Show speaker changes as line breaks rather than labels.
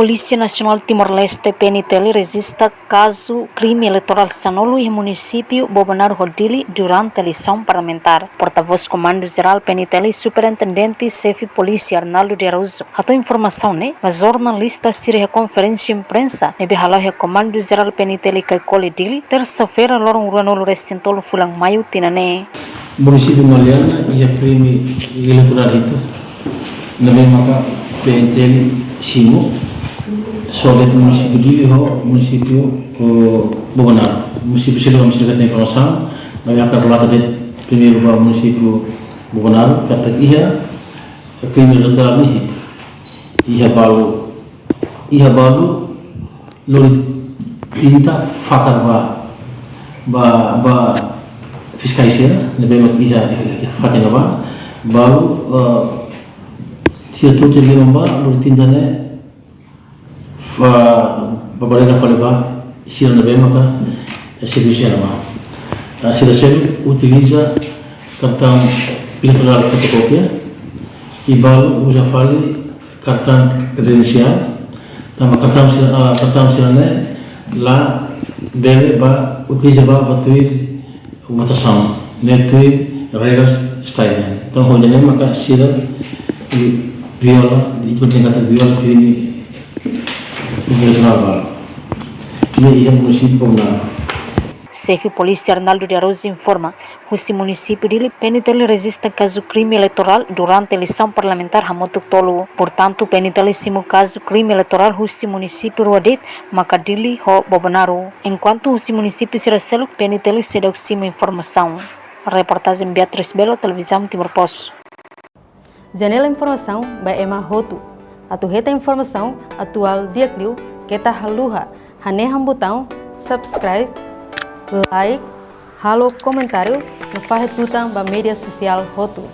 Polícia Nacional Timor-Leste PNTL registra caso crime eleitoral Sanolo e município Bobanaro Rodili durante a eleição parlamentar. Porta-voz Comando-Geral PNTL Superintendente Chefe Polícia Arnaldo de Araújo. A informação, né? A jornalista sirve a conferência de imprensa nebe halau o Comando-Geral PNTL Kaikole Dili terça-feira lorong Ruanolo Recentolo Fulang Maio Tinane.
Município Mariana e a crime eleitoral itu nabi maka PNTL Simo soal município Dili ho município Bobanaro município Silo município tem informação nabi akan relata de primeiro para município Bobanaro kata ia crime eleitoral ni itu ia balu lori tinta fakar ba fiscalisir nabi mak ia fakar ba balu tia tu jadi lomba lori tinta ne babarega faleba sila nabi maka serviço nama sila utiliza cartão eleitoral fotocópia e balu usa fale cartão credencial tama cartão sila ne lá deve ba utiliza ba batuir votação ne tuir regras style então hoje ne maka sila viola itu kata viola crime eleitoral ini ia município Bobanaro.
Chefe Polícia Arnaldo de Araújo informa que o município de PNTL registra caso crime eleitoral durante a eleição parlamentar Hamotuk Tolu. Portanto, PNTL estima o caso crime eleitoral no município Ruadet, Macadili, ho Bobanaro. Enquanto o município Siracelo, PNTL se deu informação. Reportagem Beatriz Belo, Televisão Timor Post.
Janela Informação by Emma Hotu. Atuheta informação atual dia kliu kita haluha hane botão subscribe, like, halo comentário no fahet tutang ba media sosial Hotu.